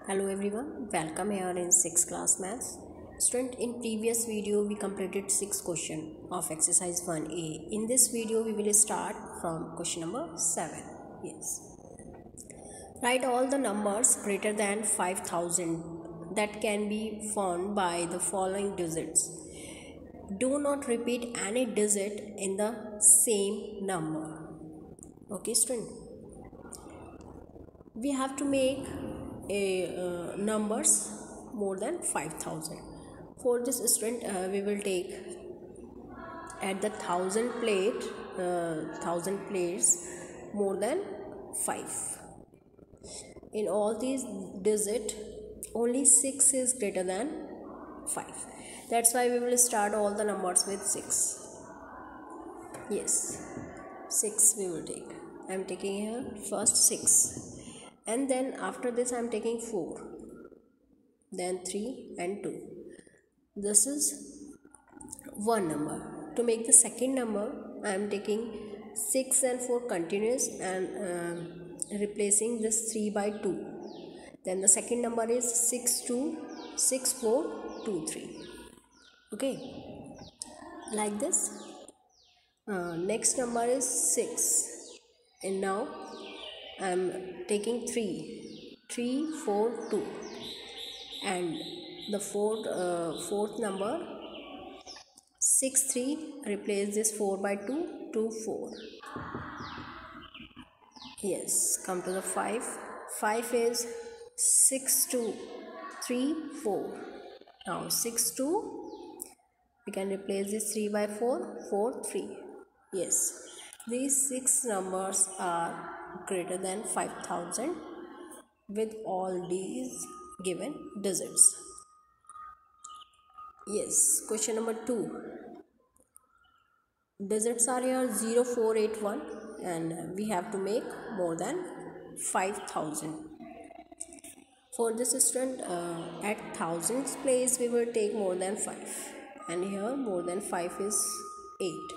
Hello everyone, welcome here in 6th class maths. Student, in previous video we completed 6 question of exercise 1A. In this video we will start from question number 7. Yes. Write all the numbers greater than 5000 that can be found by the following digits. Do not repeat any digit in the same number. Okay student. We have to make numbers more than 5000. For this student we will take at the 1000 plates more than 5. In all these digits only 6 is greater than 5. That's why we will start all the numbers with 6. Yes, 6 we will take. I am taking here first 6. And then after this I am taking 4, then 3 and 2. This is one number. To make the second number I am taking 6 and 4 continuous and replacing this 3 by 2. Then the second number is 6 2 6 4 2 3. Okay, like this. Next number is 6, and now I am taking 3 4 2, and the fourth number 6 3, replace this 4 by 2 2 4. Yes, come to the 5 is 6 2 3 4. Now 6 2, we can replace this 3 by 4 4 3. Yes, these 6 numbers are greater than 5000 with all these given digits. Yes, question number 2. Digits are here 0481 and we have to make more than 5000. For this student at thousands place we will take more than 5, and here more than 5 is 8.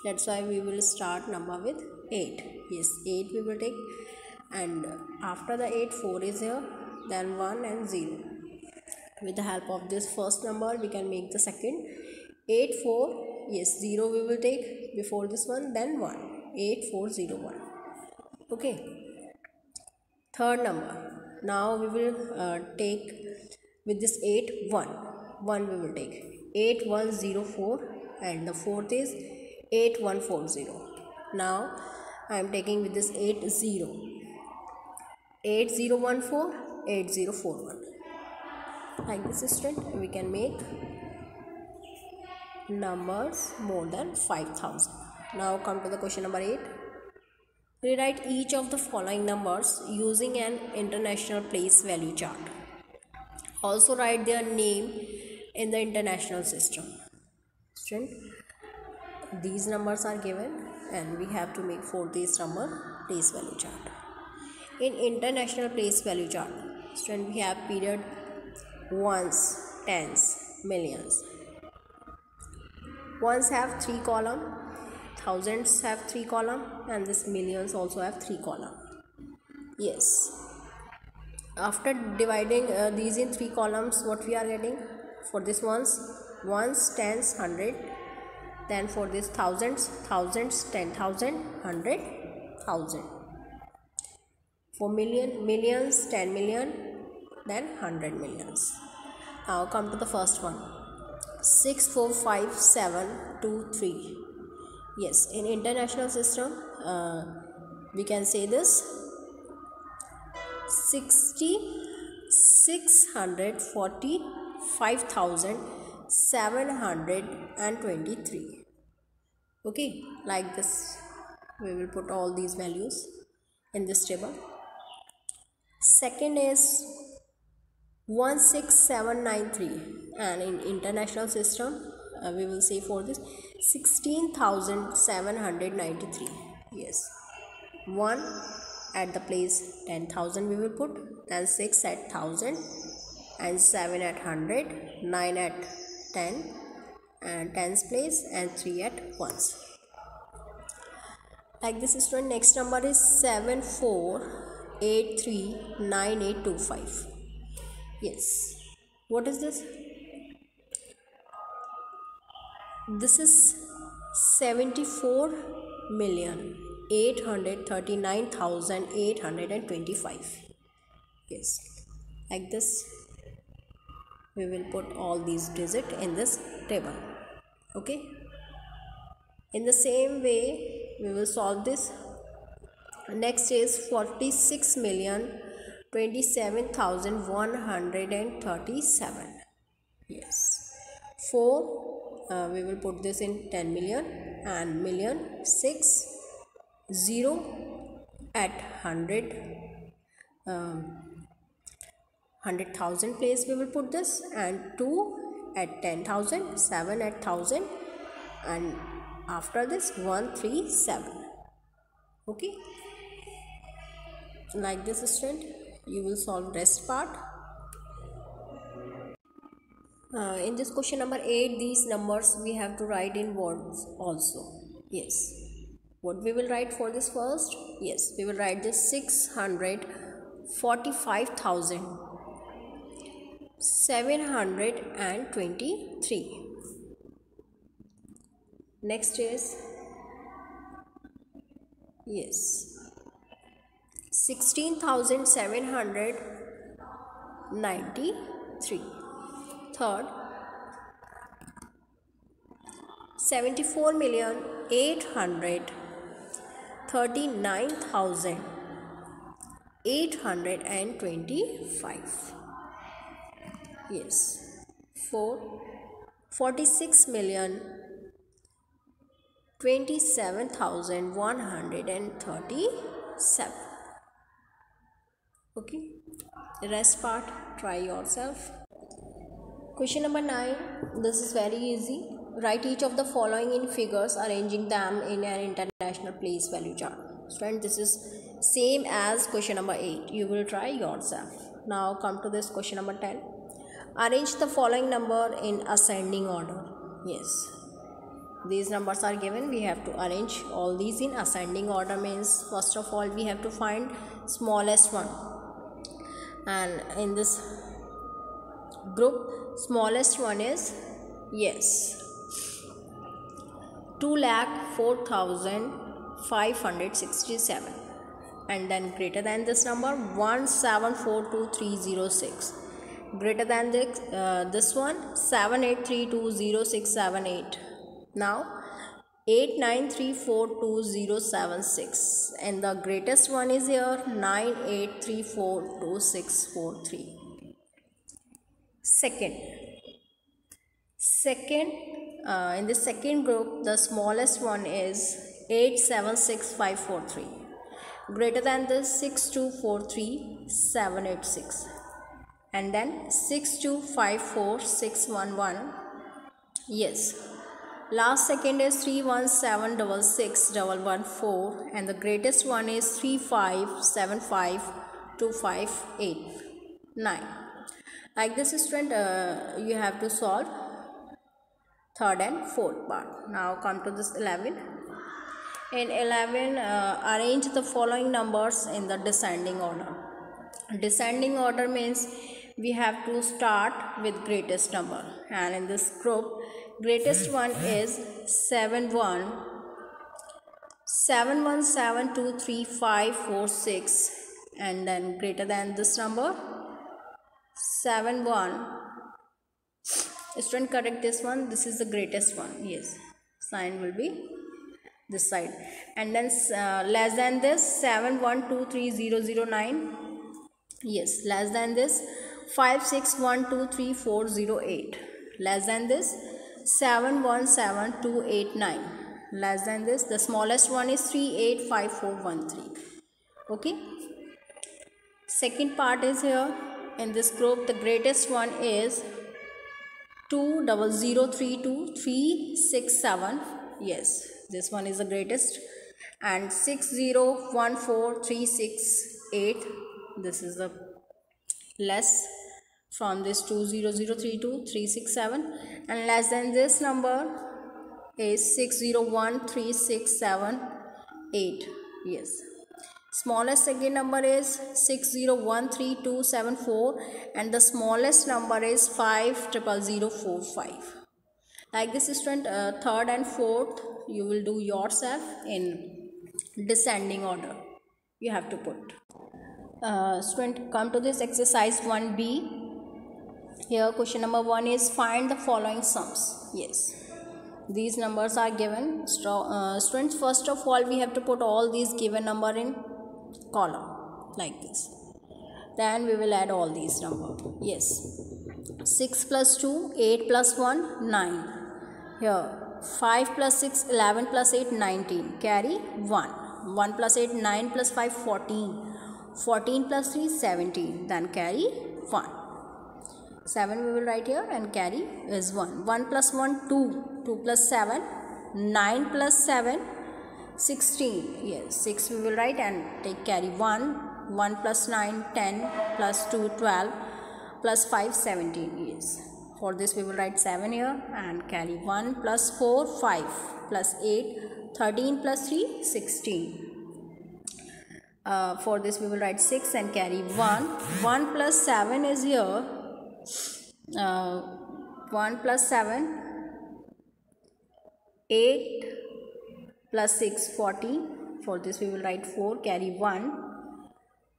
That's why we will start number with 8. Yes, 8 we will take, and after the 8 4 is here, then 1 and 0. With the help of this first number we can make the second. 8 4, yes, 0 we will take before this one, then 1. 8 4 0 1. Okay, third number. Now we will take with this 8 1 we will take 8 1 0 4, and the fourth is 8 1 4 0. Now I am taking with this 8 0 8 0 1 4 8 0 4 1. Like this student we can make numbers more than 5000. Now come to the question number 8. Rewrite each of the following numbers using an international place value chart. Also write their name in the international system. Student, these numbers are given and we have to make for this number place value chart. In international place value chart, student, we have period ones, tens, millions. Ones have 3 column, thousands have 3 column, and this millions also have 3 column. Yes, after dividing these in 3 columns, what we are getting for this ones, tens, 100. Then for this thousands, 10,000, 100,000. For millions, 10 million, then 100 millions. Now come to the first one. 6 4 5 7 2 3. Yes, in international system we can say this 645,723. Okay, like this we will put all these values in this table. Second is 16793, and in international system we will say for this 16,793. Yes, 1 at the place 10,000 we will put, then 6 at 1000, and 7 at 100, 9 at 10 and 10's place, and 3 at 1's. Like this student. Next number is 74839825. Yes. What is this? This is 74,839,825. Yes. Like this, we will put all these digits in this table. Okay. In the same way, we will solve this. Next is 46,027,137. Yes. 4, we will put this in 10 million, and million, 6, 0 at 100,000 place we will put this, and 2 at 10,000, 7 at 1,000, and after this 137. Okay. Like this, student, you will solve rest part. In this question number 8, these numbers we have to write in words also. Yes. What we will write for this first? Yes, we will write this 645,723. Next is, yes, 16,793. Third, 74,839,825. Yes. 4, 46,027,137. Okay. The rest part, try yourself. Question number 9. This is very easy. Write each of the following in figures, arranging them in an international place value chart. Friend, this is same as question number 8. You will try yourself. Now come to this question number 10. Arrange the following number in ascending order. Yes. These numbers are given. We have to arrange all these in ascending order. Means first of all we have to find smallest one. And in this group, smallest one is, yes, 2,04,567, and then greater than this number 1742306, greater than this one 78320678. Now 89342076, and the greatest one is here 98342643. Second, in the second group, the smallest one is 876543, greater than this 6243786, and then 6254611. Yes. Last second is 3176614, and the greatest one is 3575258. Like this, student, you have to solve third and fourth part. Now come to this 11. In 11, arrange the following numbers in the descending order. Descending order means we have to start with greatest number, and in this group, greatest one is 71723546, and then greater than this number 71. Student, correct this one. This is the greatest one. Yes, sign will be this side, and then less than this 71230009. Yes, less than this 56123408. Less than this 717289. Less than this, the smallest one is 385413. Okay. Second part is here. In this group, the greatest one is 2003237. Yes, this one is the greatest, and 6014368. This is the less from this 2003237, and less than this number is 601368. Yes. Smallest second number is 601324 and the smallest number is 500045. Like this student, third and fourth you will do yourself in descending order. You have to put. Student, come to this exercise 1B. Here question number 1 is find the following sums. Yes, these numbers are given. Students, first of all we have to put all these given number in column like this. Then we will add all these numbers. Yes, 6 plus 2, 8 plus 1, 9. Here 5 plus 6, 11 plus 8, 19. Carry 1. 1 plus 8, 9 plus 5, 14. 14 plus 3, 17. Then carry 1. 7 we will write here and carry is 1. 1 plus 1, 2. 2 plus 7, 9 plus 7, 16. Yes, 6 we will write and take carry 1. 1 plus 9, 10 plus 2, 12 plus 5, 17. Yes. For this we will write 7 here and carry 1 plus 4, 5 plus 8, 13 plus 3, 16. For this we will write 6 and carry 1. 1 plus 7 is here. 1 plus 7, 8 plus 6, 14. For this we will write 4, carry 1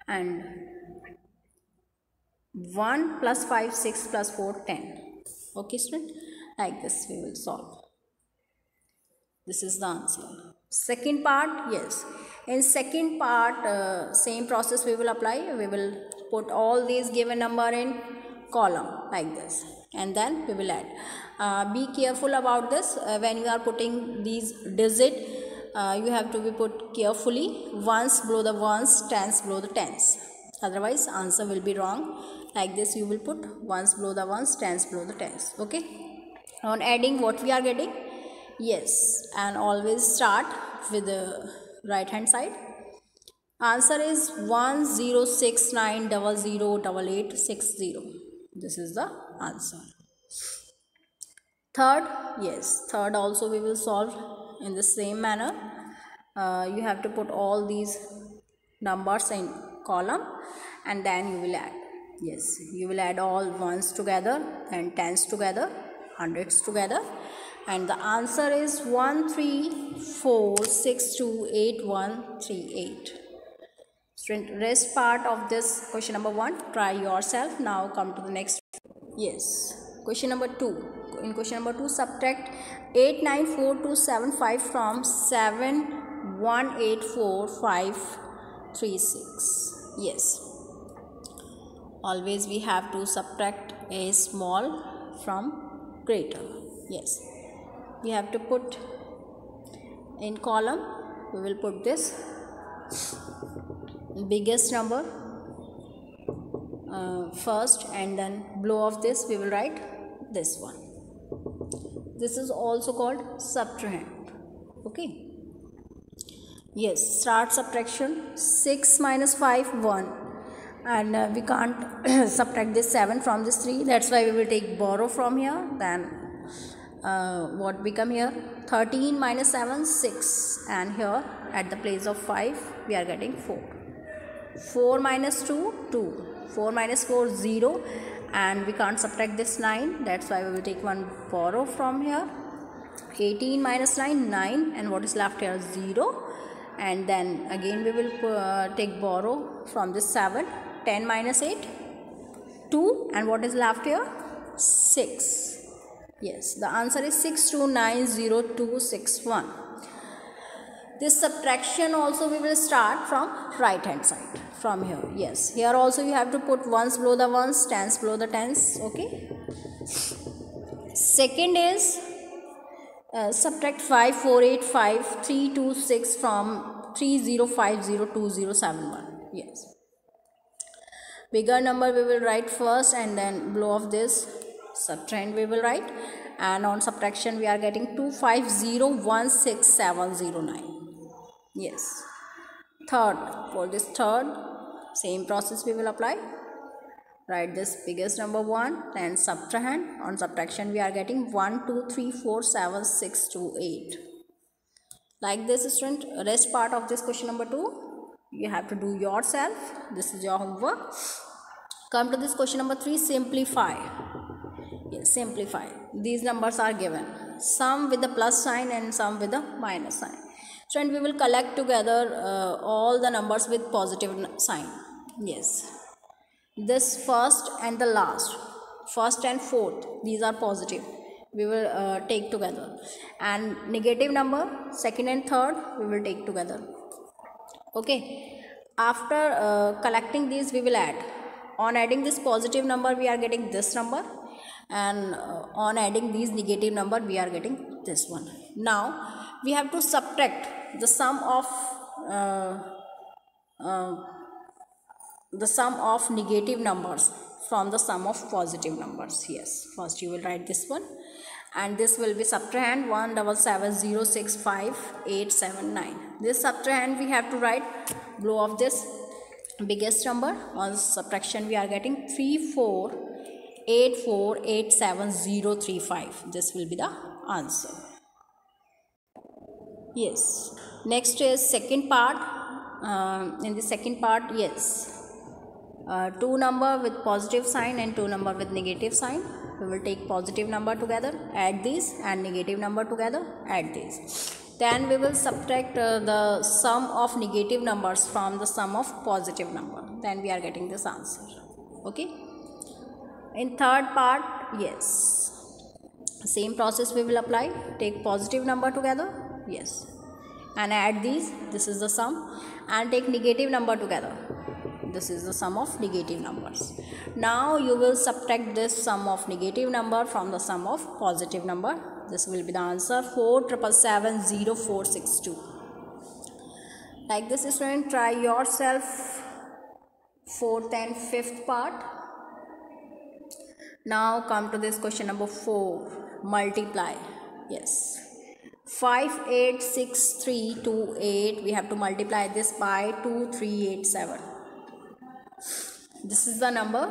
and 1 plus 5, 6 plus 4, 10. Okay student, like this we will solve. This is the answer. Second part, yes, in second part same process we will apply. We will put all these given number in column like this and then we will add. Be careful about this. When you are putting these digit, you have to be put carefully. Ones below the ones, tens below the tens, otherwise answer will be wrong. Like this you will put ones below the ones, tens below the tens. Okay, on adding what we are getting, yes, and always start with the right hand side. Answer is 1069008860. This is the answer. Third, yes, third also we will solve in the same manner. You have to put all these numbers in column and then you will add. Yes, you will add all ones together and tens together, hundreds together, and the answer is 134628138. Student, rest part of this question number 1 try yourself. Now come to the next. Yes, question number 2. In question number 2, subtract 894275 from 7184536. Yes, always we have to subtract a small from greater. Yes, we have to put in column. We will put this biggest number first and then below of this we will write this one. This is also called subtrahend. Okay, yes, start subtraction. 6 minus 5, 1, and we can't subtract this 7 from this 3, that's why we will take borrow from here. Then what become here, 13 minus 7, 6, and here at the place of 5 we are getting 4. 4 minus 2, 2. 4 minus 4, 0, and we can't subtract this 9, that's why we will take one borrow from here. 18 minus 9, 9, and what is left here, 0, and then again we will take borrow from this 7. 10 minus 8, 2, and what is left here, 6. Yes, the answer is 6290,261. This subtraction also we will start from right hand side, from here. Yes, here also you have to put ones below the ones, tens below the tens. Okay, second is subtract 5485326 from 30502071. Yes, bigger number we will write first and then below of this subtrahend we will write, and on subtraction we are getting 25016,709. Yes, third, for this third same process we will apply. Write this biggest number 1 and subtrahend. On subtraction we are getting 1 2 3 4 7 6 2 8. Like this student, rest part of this question number 2 you have to do yourself. This is your homework. Come to this question number 3. Simplify. Yes, simplify. These numbers are given, some with the plus sign and some with the minus sign. So, and we will collect together all the numbers with positive sign. Yes, this first and the last, first and fourth, these are positive, we will take together, and negative number second and third we will take together. Okay, after collecting these we will add. On adding this positive number we are getting this number, and on adding these negative number we are getting this one. Now we have to subtract the sum of negative numbers from the sum of positive numbers. Yes, first you will write this one, and this will be subtrahend 177065879. This subtrahend we have to write below of this biggest number. On subtraction we are getting 34848735. This will be the answer. Yes, next is second part. In the second part, yes, two number with positive sign and two number with negative sign. We will take positive number together, add these, and negative number together, add these. Then we will subtract the sum of negative numbers from the sum of positive number. Then we are getting this answer. Okay. In third part, yes, same process we will apply. Take positive number together, yes, and add these. This is the sum, and take negative number together. This is the sum of negative numbers. Now you will subtract this sum of negative number from the sum of positive number. This will be the answer, 47770,462. Like this, student, try yourself fourth and fifth part. Now come to this question number 4. Multiply. Yes, 586328. We have to multiply this by 2387. This is the number.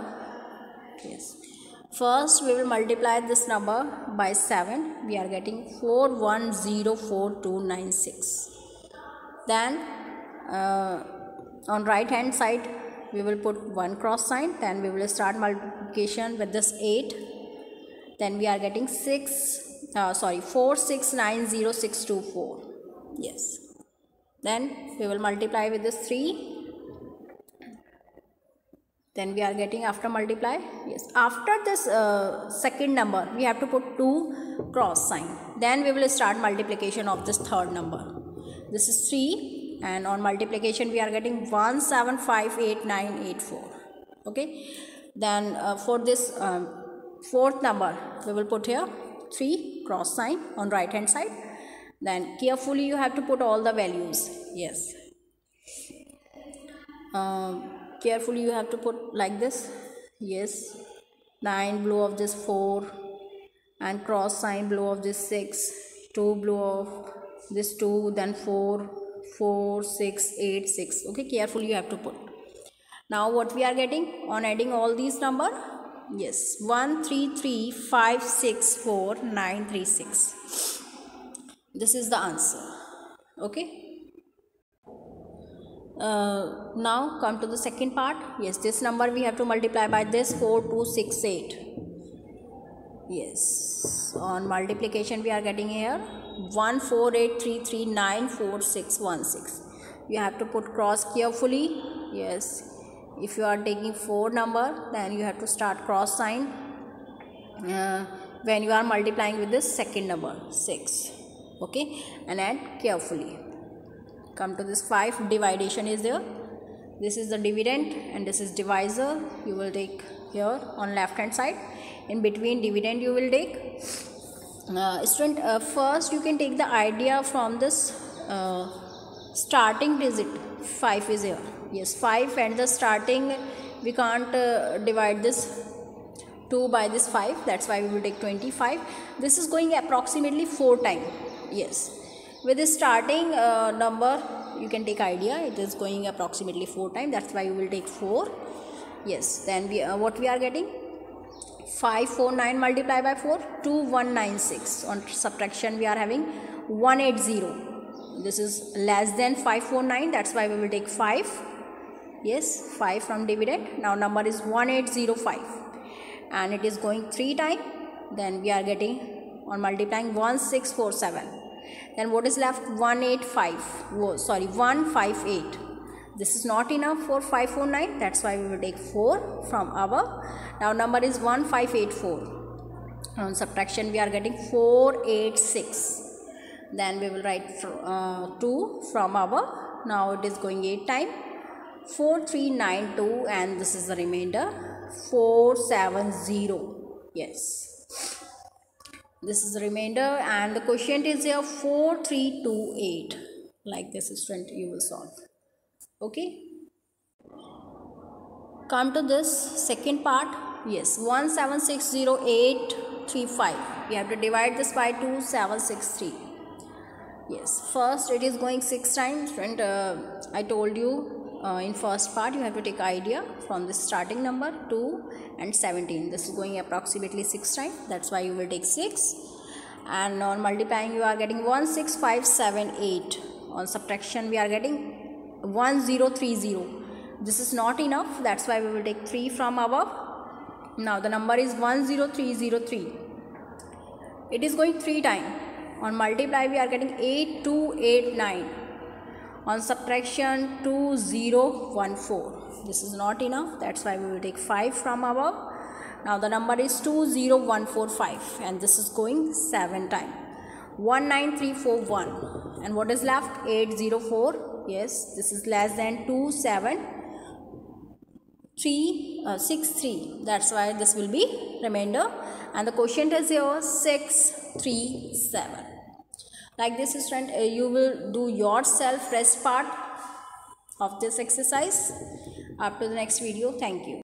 Yes, first we will multiply this number by 7. We are getting 4104,296. Then on right hand side we will put one cross sign. Then we will start multiplication with this 8. Then we are getting 4690624. Yes, then we will multiply with this 3. Then we are getting, after multiply, yes, after this second number we have to put 2 cross sign. Then we will start multiplication of this third number. This is 3, and on multiplication we are getting 1758,984. Okay, then for this fourth number we will put here 3 cross sign on right hand side. Then carefully you have to put all the values. Yes, carefully you have to put like this. Yes, 9 below of this 4, and cross sign below of this 6, 2 below of this 2, then 4, 4, 6, 8, 6. Okay, carefully you have to put. Now what we are getting on adding all these number? Yes, 133564936. This is the answer. Okay. Now come to the second part. Yes, this number we have to multiply by this 4268. Yes, on multiplication we are getting here 14833941616. You have to put cross carefully. Yes, if you are taking 4 number, then you have to start cross sign when you are multiplying with this second number 6. Okay, and add carefully. Come to this 5. Dividation is there. This is the dividend and this is divisor. You will take here on left hand side. In between dividend you will take. Student, first you can take the idea from this starting digit. 5 is here. Yes, 5, and the starting we can't divide this 2 by this 5. That's why we will take 25. This is going approximately 4 times. Yes, with this starting number you can take idea, it is going approximately 4 times. That's why you will take 4. Yes, then we what we are getting, 549 multiplied by 4, 2196. On subtraction we are having 180. this is less than 549, that's why we will take 5. Yes, 5 from dividend. Now number is 1805 and it is going 3 times. Then we are getting on multiplying 1647. Then what is left? 158. This is not enough for 549, that's why we will take 4 from above. Now number is 1584. On subtraction we are getting 486. Then we will write 2 from above. Now it is going 8 times. 4392 and this is the remainder 470. Yes, this is the remainder and the quotient is here 4328. Like this student you will solve. Okay, come to this second part. Yes, 1760835. We have to divide this by 2763. Yes, first it is going 6 times and I told you in first part you have to take idea from this starting number 2 and 17. This is going approximately 6 times, that's why you will take 6. And on multiplying you are getting 16578. On subtraction we are getting 1030. This is not enough, that's why we will take 3 from above. Now the number is 10303. It is going 3 times. On multiply we are getting 8289. On subtraction 2014. This is not enough, that's why we will take 5 from above. Now the number is 20145 and this is going 7 times. 19341 and what is left? 804. Yes, this is less than 2763. That's why this will be remainder and the quotient is here 637. Like this student, you will do yourself rest part of this exercise. Up to the next video. Thank you.